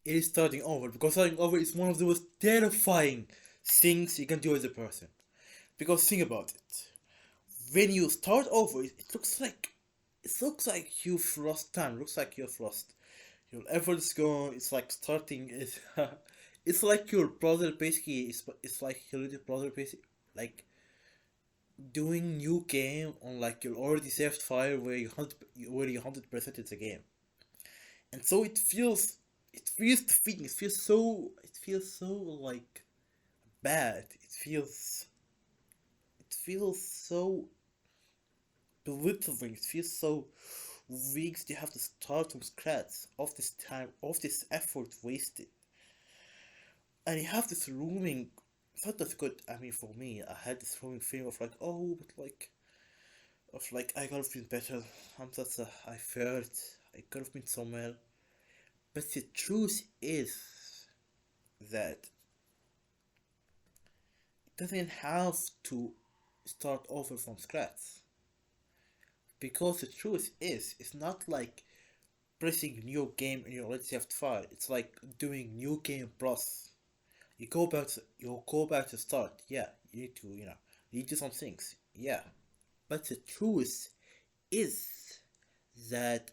it is starting over, because starting over is one of the most terrifying things you can do as a person. Because think about it. When you start over, it looks like you've lost time. It looks like you've lost your efforts gone. It's like starting is it's like your brother basically. It's like your little brother basically, like doing new game on like your already saved file where you 100% it's a game, and so it feels defeating. It feels so like bad. It feels so belittling. It feels so weak. You have to start from scratch. Of this time, of this effort wasted, and you have this looming. Not that good. I mean, for me, I had this looming feeling of like, oh, but like I could have been better. I felt I could have been somewhere. But the truth is that it doesn't have to start over from scratch. Because the truth is, it's not like pressing new game in your Let's Left file. It's like doing new game plus. You go back to start. Yeah, you need to you need to do some things. Yeah, but the truth is that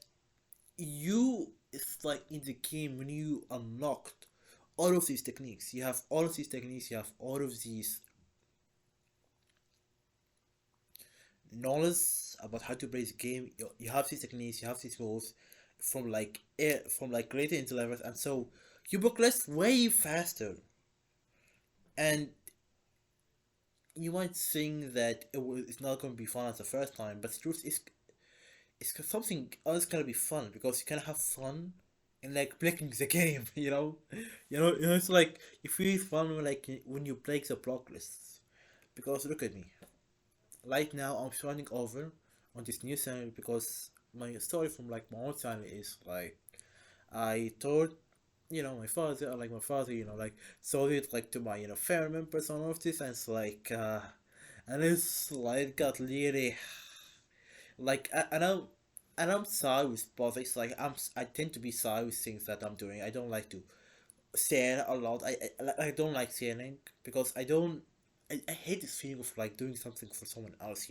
it's like in the game when you unlocked all of these techniques. You have all of these techniques. You have all of these knowledge about how to play the game. You have these techniques. You have these moves from like greater into levels, and so you progress way faster. And you might think that it's not going to be fun as the first time, but the truth is, it's something else gonna be fun because you can have fun in like breaking the game. It's like you feel fun when you break the block lists. Because look at me, right now I'm starting over on this new channel because my story from like my old channel is like I told my father like sold it like to my family members and all of this, and it's like and it's like got really like and I'm sorry with projects. Like I tend to be sorry with things that I'm doing. I don't like to share a lot. I don't like sharing because I hate this feeling of like doing something for someone else.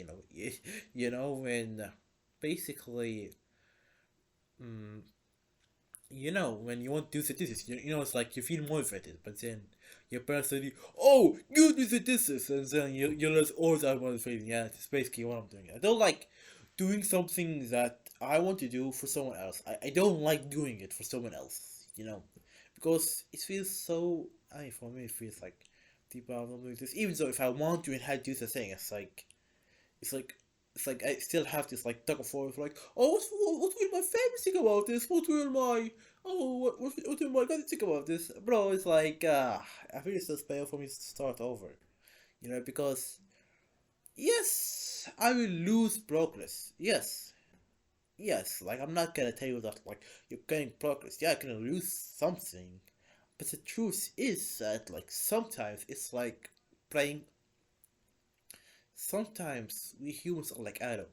When basically, mm, when you want to do the dishes, it's like you feel motivated, but then your parents say, "Oh, you do the dishes," and then you lose all that motivation. Yeah, that's basically what I'm doing. I don't like doing something that I want to do for someone else. I don't like doing it for someone else, because it feels so. I mean, for me, it feels like deep down I'm doing this. Even though if I want to and had to do the thing, it's like I still have this like tug of war of like, oh, what will my family think about this? What will my God think about this, bro? It's like I think it's just better for me to start over, because yes, I will lose progress. Yes, like I'm not gonna tell you that like you're getting progress. Yeah, I'm gonna lose something, but the truth is that like sometimes it's like playing. Sometimes we humans are like arrow,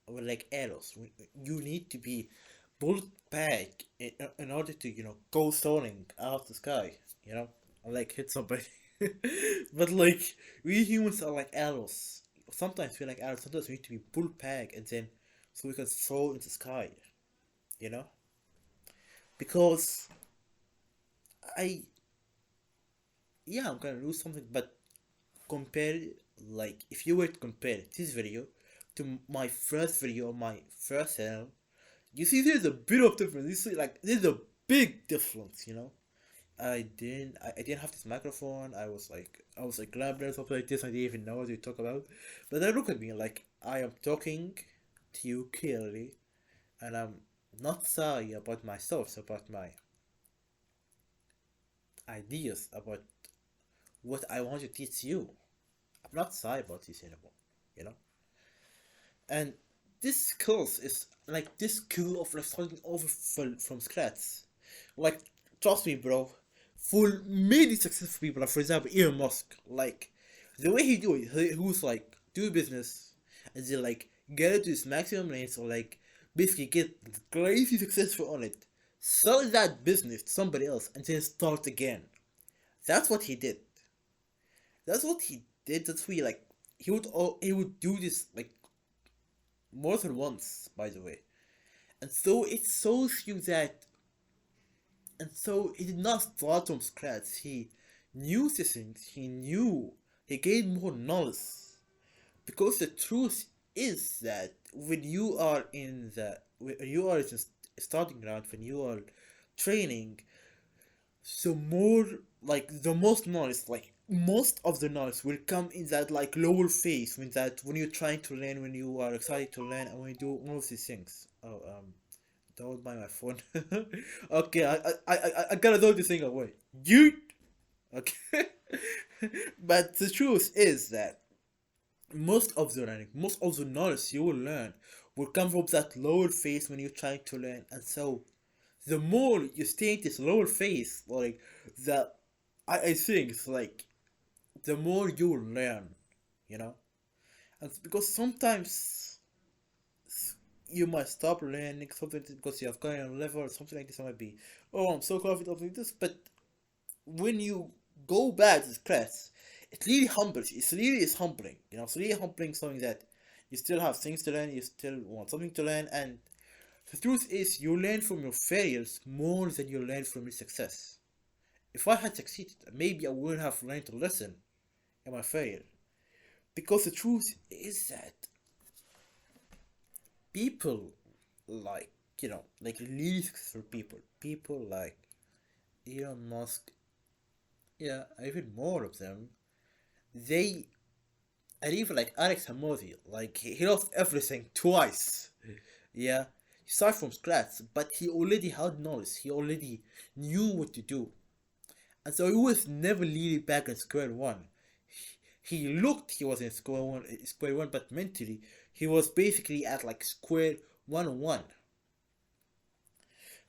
we're like arrows. You need to be pulled back in order to go soaring out of the sky. Or like hit somebody. But like we humans are like arrows. Sometimes we're like arrows. Sometimes we need to be pulled back and then so we can soar into the sky. You know, because I yeah I'm gonna lose something, but compare like if you were to compare this video to my first video on my first channel, you see there's a bit of difference. You see like there's a big difference. I didn't have this microphone. I was like grabbed or something like this. I didn't even know what to talk about. But then look at me, like I am talking to you clearly, and I'm not sorry about my thoughts, about my ideas, about what I want to teach you. I'm not sorry about this anymore, you know. And this skills is like this skill of like starting over from scratch. Like, trust me, bro. For many successful people, like for example, Elon Musk, like the way he do it, he was like do business and then like get it to his maximum range or like basically get crazy successful on it. sell that business to somebody else, and then start again. That's what he did. That's what he did. That's why like he would do this like more than once, by the way. And so it shows you that, and so he did not start from scratch. He knew the things. He gained more knowledge. Because the truth is that when you are in starting ground, when you are training, so more like the most knowledge, like most of the knowledge will come in that like lower phase when you're trying to learn, when you are excited to learn, and when you do all of these things. Don't mind my phone. Okay, I gotta throw this thing away. You okay? But the truth is that most of the knowledge you will learn will come from that lower phase when you're trying to learn. And so the more you stay in this lower phase, like the I think it's like the more you will learn, you know? And because sometimes you might stop learning something because you have gone on a level or something like this. It might be, oh, I'm so confident of this, but when you go back to scratch, it really humbles you. It really is humbling. You know, it's really humbling something that you still have things to learn, you still want something to learn, and the truth is you learn from your failures more than you learn from your success. If I had succeeded, maybe I wouldn't have learned a lesson in my failure. Because the truth is that people like, like really successful people like Elon Musk, yeah, even more of them, they and even like Alex Hamoudi, like he lost everything twice. Yeah, he started from scratch, but he already had knowledge. He already knew what to do, and so he was never really back at square one. He looked he was in square one, but mentally he was basically at like square 101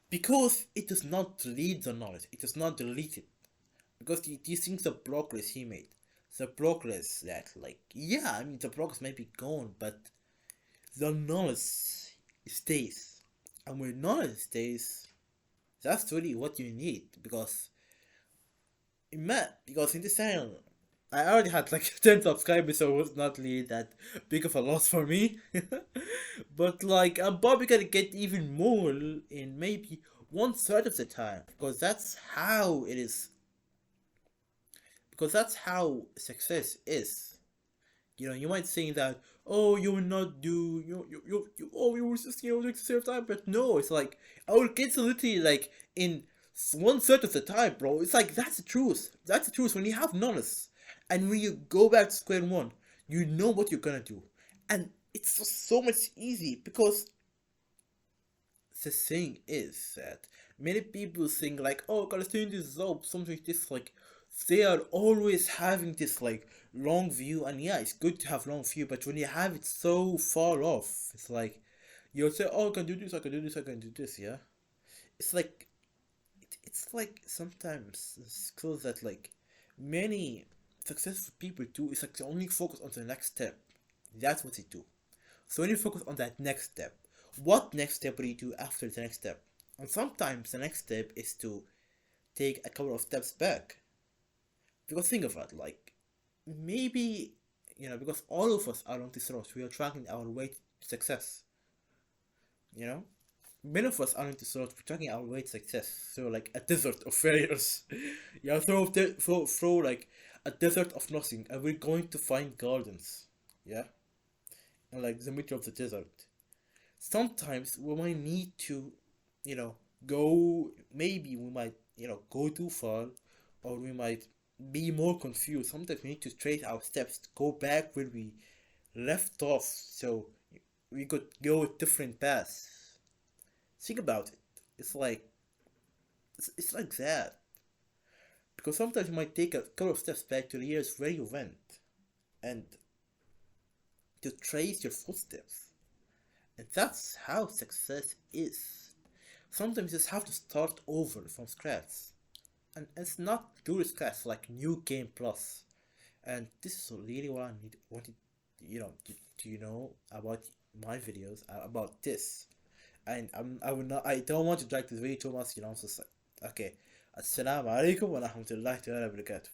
because it does not delete the knowledge. It does not delete it because these things are progress he made. The progress that like yeah, I mean the progress might be gone, but the knowledge stays. And when knowledge stays, that's really what you need because in this channel I already had like 10 subscribers, so it was not really that big of a loss for me. But like I'm probably gonna get even more in maybe one third of the time because that's how success is. You know, you might think that, oh, you will not do, oh, you will just, do the same time, but no, it's like, our kids are literally like in one third of the time, bro. It's like, that's the truth. That's the truth. When you have knowledge and when you go back to square one, you know what you're gonna do. And it's just so much easy because the thing is that many people think like, oh, gotta stay in this job, something like this, like they are always having this like long view, and yeah, it's good to have long view, but when you have it so far off, it's like you'll say, oh, I can do this, I can do this, I can do this, yeah. It's like it's like sometimes skills that like many successful people do is like they only focus on the next step. That's what they do. So when you focus on that next step, what next step will you do after the next step? And sometimes the next step is to take a couple of steps back. Because think of it, like maybe because all of us are on this road, we are tracking our way to success. You know, many of us are on this road, we're tracking our way to success. So like a desert of failures, yeah, throw like a desert of nothing, and we're going to find gardens. Yeah, and like the middle of the desert. Sometimes we might need to, you know, go. Maybe we might, go too far, or we might be more confused. Sometimes we need to trace our steps, to go back where we left off, so we could go a different paths. Think about it. It's like it's like that because sometimes you might take a couple of steps back to the years where you went, and to trace your footsteps. And that's how success is. Sometimes you just have to start over from scratch. And it's not pure scratch like New Game Plus. And this is really what I wanted, to know about my videos about this. and I will not. I don't want to drag this video too much. So it's like, okay. Assalamu alaikum wa rahmatullahi wa barakatuh.